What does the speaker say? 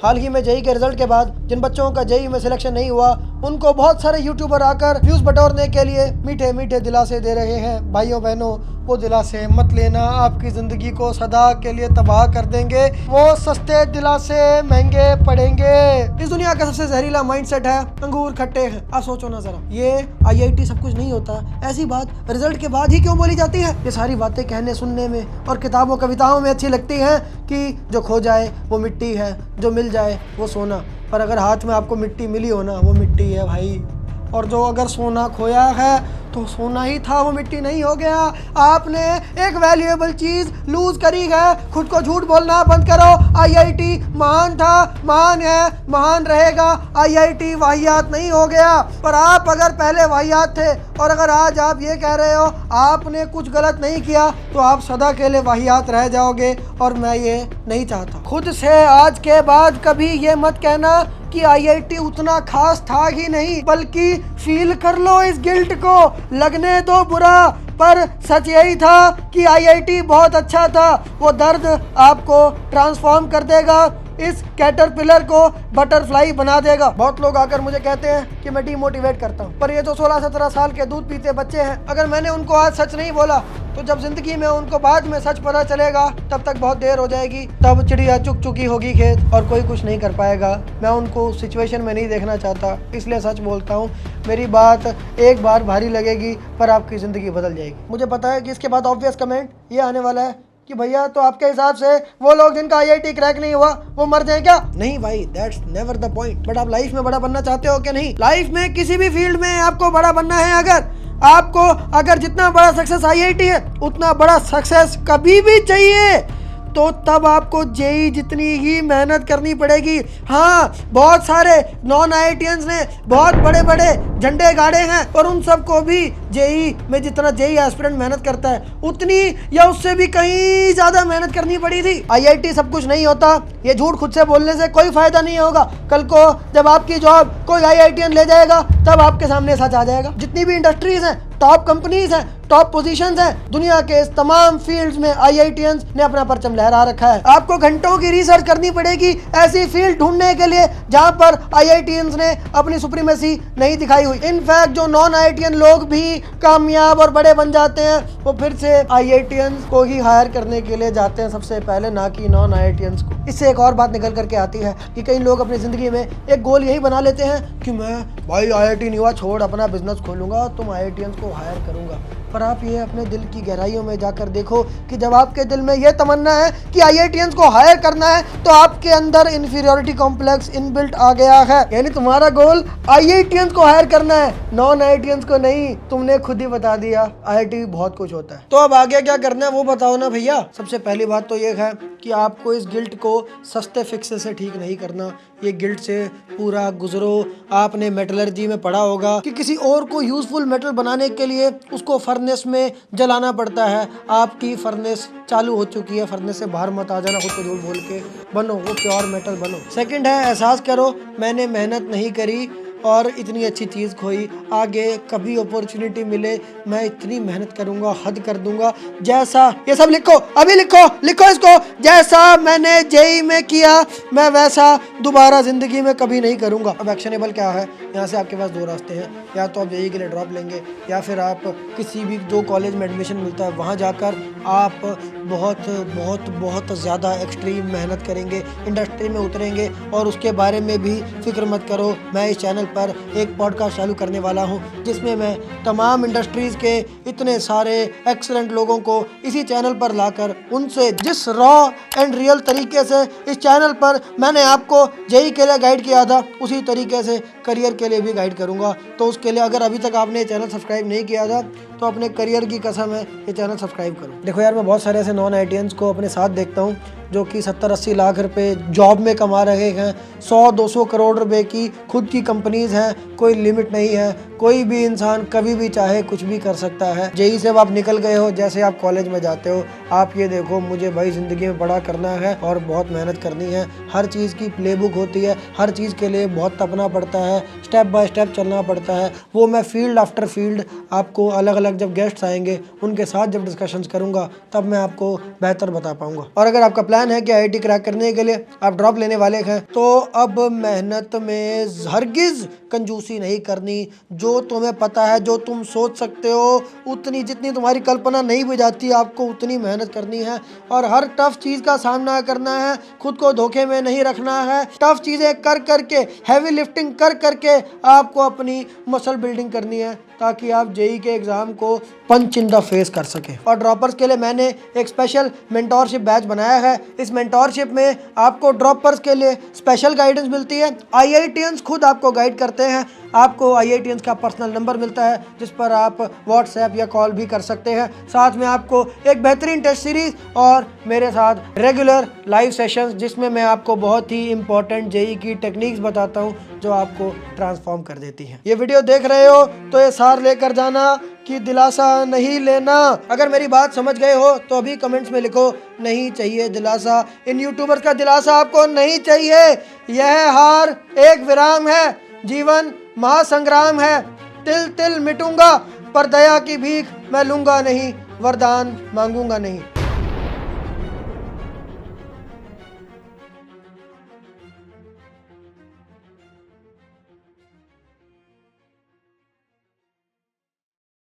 हाल ही में जेई के रिजल्ट के बाद जिन बच्चों का जेई में सिलेक्शन नहीं हुआ उनको बहुत सारे यूट्यूबर आकर व्यूज बटोरने के लिए मीठे मीठे दिलासे दे रहे हैं। भाइयों बहनों, वो दिलासे मत लेना, आपकी ज़िंदगी को सदा के लिए तबाह कर देंगे। वो सस्ते दिलासे महंगे पड़ेंगे। इस दुनिया का सबसे जहरीला माइंडसेट है अंगूर खट्टे हैं। आप सोचो ना जरा, ये IIT सब कुछ नहीं होता, ऐसी बात रिजल्ट के बाद ही क्यों बोली जाती है? ये सारी बातें कहने सुनने में और किताबों कविताओं में अच्छी लगती हैं कि जो खो जाए वो मिट्टी है, जो मिल जाए वो सोना। पर अगर हाथ में आपको मिट्टी मिली हो ना, वो मिट्टी है भाई। और जो अगर सोना खोया है तो सोना ही था, वो मिट्टी नहीं हो गया। आपने एक वैल्यूएबल चीज़ लूज़ करी है। खुद को झूठ बोलना बंद करो। IIT महान था, महान है, महान रहेगा। IIT वाहियात नहीं हो गया। पर आप अगर पहले वाहियात थे और अगर आज आप ये कह रहे हो आपने कुछ गलत नहीं किया, तो आप सदा के लिए वाहियात रह जाओगे और मैं ये नहीं चाहता। खुद से आज के बाद कभी ये मत कहना कि IIT उतना खास था ही नहीं, बल्कि फील कर लो इस गिल्ट को। लगने दो बुरा, पर सच यही था कि IIT बहुत अच्छा था। वो दर्द आपको ट्रांसफॉर्म कर देगा, इस कैटरपिलर को बटरफ्लाई बना देगा। बहुत लोग आकर मुझे कहते हैं कि मैं डीमोटिवेट करता हूँ, पर ये जो 16-17 साल के दूध पीते बच्चे हैं, अगर मैंने उनको आज सच नहीं बोला तो जब जिंदगी में उनको बाद में सच पता चलेगा तब तक बहुत देर हो जाएगी। तब चिड़िया चुग चुकी होगी खेत और कोई कुछ नहीं कर पाएगा। मैं उनको सिचुएशन में नहीं देखना चाहता, इसलिए सच बोलता हूँ। मेरी बात एक बार भारी लगेगी पर आपकी ज़िंदगी बदल जाएगी। मुझे पता है कि इसके बाद ऑब्वियस कमेंट ये आने वाला है कि भैया तो आपके हिसाब से वो लोग जिनका IIT क्रैक नहीं हुआ वो मर जाए क्या? नहीं भाई, that's never the point. But आप लाइफ में बड़ा बनना चाहते हो कि नहीं? लाइफ में किसी भी फील्ड में आपको बड़ा बनना है, अगर जितना बड़ा सक्सेस IIT है उतना बड़ा सक्सेस कभी भी चाहिए, तो तब आपको जेई जितनी ही मेहनत करनी पड़ेगी। हाँ, बहुत सारे नॉन IITians ने बहुत बड़े बड़े झंडे गाड़े हैं और उन सबको भी जेई में जितना जेई एस्पिरेंट मेहनत करता है उतनी या उससे भी कहीं ज़्यादा मेहनत करनी पड़ी थी। IIT सब कुछ नहीं होता, ये झूठ खुद से बोलने से कोई फ़ायदा नहीं होगा। कल को जब आपकी जॉब कोई IITian ले जाएगा तब आपके सामने सच आ जाएगा। जितनी भी इंडस्ट्रीज़ हैं, टॉप कंपनीज हैं, टॉप पोजीशंस हैं, दुनिया के इस तमाम फील्ड्स में IITians ने अपना परचम लहरा रखा है। आपको घंटों की रिसर्च करनी पड़ेगी ऐसी फील्ड ढूंढने के लिए जहां पर IITians ने अपनी सुप्रीमेसी नहीं दिखाई हुई। इनफैक्ट जो नॉन IITian लोग भी कामयाब और बड़े बन जाते हैं वो फिर से IITians को ही हायर करने के लिए जाते हैं सबसे पहले, ना कि नॉन IITians को। इससे एक और बात निकल करके आती है कि कई लोग अपनी ज़िंदगी में एक गोल यही बना लेते हैं कि मैं भाई IIT नहीं हुआ, छोड़ अपना बिजनेस खोलूंगा, तुम IITians को हायर करूंगा। पर आप ये अपने दिल की गहराइयों में जाकर देखो कि जब आपके दिल में ये तमन्ना है कि IITians को हायर करना है तो आपके अंदर इन्फीरियरिटी कॉम्प्लेक्स इनबिल्ट आ गया है। यानी तुम्हारा गोल IITians को हायर करना है, नॉन IITians को नहीं। तुमने खुद ही बता दिया IIT बहुत कुछ होता है। तो अब आगे क्या करना है वो बताओ ना भैया। सबसे पहली बात तो ये है कि आपको इस गिल्ट को सस्ते फिक्स से ठीक नहीं करना। ये गिल्ट से पूरा गुजरो। आपने मेटलर्जी में पढ़ा होगा कि किसी और को यूजफुल मेटल बनाने के लिए उसको फर्नेस में जलाना पड़ता है। आपकी फर्नेस चालू हो चुकी है, फर्नेस से बाहर मत आ जाना, खुद को झूठ बोल के बनो, वो प्योर मेटल बनो। सेकंड है, एहसास करो मैंने मेहनत नहीं करी और इतनी अच्छी चीज़ खोई। आगे कभी अपॉर्चुनिटी मिले मैं इतनी मेहनत करूंगा, हद कर दूंगा। जैसा ये सब लिखो, अभी लिखो इसको, जैसा मैंने जेई में किया मैं वैसा दोबारा ज़िंदगी में कभी नहीं करूंगा। अब एक्शनेबल क्या है? यहाँ से आपके पास दो रास्ते हैं, या तो आप जेई के लिए ड्रॉप लेंगे या फिर आप किसी भी जो कॉलेज में एडमिशन मिलता है वहाँ जाकर आप बहुत बहुत बहुत ज़्यादा एक्सट्रीम मेहनत करेंगे, इंडस्ट्री में उतरेंगे। और उसके बारे में भी फिक्र मत करो, मैं इस चैनल पर एक पॉडकास्ट चालू करने वाला हूं जिसमें मैं तमाम इंडस्ट्रीज़ के इतने सारे एक्सीलेंट लोगों को इसी चैनल पर लाकर उनसे जिस रॉ एंड रियल तरीके से इस चैनल पर मैंने आपको जेई के लिए गाइड किया था उसी तरीके से करियर के लिए भी गाइड करूंगा। तो उसके लिए अगर अभी तक आपने ये चैनल सब्सक्राइब नहीं किया था तो अपने करियर की कसम है ये चैनल सब्सक्राइब करो। देखो यार, मैं बहुत सारे ऐसे नॉन IITians को अपने साथ देखता हूँ जो कि 70-80 लाख रुपए जॉब में कमा रहे हैं। 100-200 करोड़ रुपए की खुद की कंपनीज हैं। कोई लिमिट नहीं है, कोई भी इंसान कभी भी चाहे कुछ भी कर सकता है। जेई से आप निकल गए हो, जैसे आप कॉलेज में जाते हो, आप ये देखो मुझे भाई ज़िंदगी में बड़ा करना है और बहुत मेहनत करनी है। हर चीज़ की प्लेबुक होती है, हर चीज़ के लिए बहुत तपना पड़ता है, स्टेप बाय स्टेप चलना पड़ता है। वो मैं फील्ड आफ्टर फील्ड आपको अलग अलग जब गेस्ट्स आएंगे उनके साथ जब डिस्कशंस करूँगा तब मैं आपको बेहतर बता पाऊँगा। और अगर आपका प्लान प्लान है कि IIT क्रैक करने के लिए आप ड्रॉप लेने वाले हैं तो अब मेहनत में हरगिज कंजूसी नहीं करनी। जो तुम्हें पता है, जो तुम सोच सकते हो, उतनी जितनी तुम्हारी कल्पना नहीं भी जाती, आपको उतनी मेहनत करनी है और हर टफ चीज़ का सामना करना है। खुद को धोखे में नहीं रखना है। टफ चीज़ें कर करके, हैवी लिफ्टिंग कर करके आपको अपनी मसल बिल्डिंग करनी है ताकि आप जेई के एग्ज़ाम को पंच इन द फेस कर सकें। और ड्रॉपर्स के लिए मैंने एक स्पेशल मेंटोरशिप बैच बनाया है। इस मेंटोरशिप में आपको ड्रॉपर्स के लिए स्पेशल गाइडेंस मिलती है। IITians खुद आपको गाइड करते हैं। आपको IITians का पर्सनल नंबर मिलता है जिस पर आप व्हाट्सएप या कॉल भी कर सकते हैं। साथ में आपको एक बेहतरीन टेस्ट सीरीज और मेरे साथ रेगुलर लाइव सेशंस जिसमें मैं आपको बहुत ही इंपॉर्टेंट जेई की टेक्निक्स बताता हूँ जो आपको ट्रांसफॉर्म कर देती हैं। ये वीडियो देख रहे हो तो ये सार लेकर जाना कि दिलासा नहीं लेना। अगर मेरी बात समझ गए हो तो अभी कमेंट्स में लिखो नहीं चाहिए दिलासा। इन यूट्यूबर्स का दिलासा आपको नहीं चाहिए। यह हार एक विराम है, जीवन महासंग्राम है। तिल तिल मिटूंगा पर दया की भीख मैं लूंगा नहीं, वरदान मांगूंगा नहीं।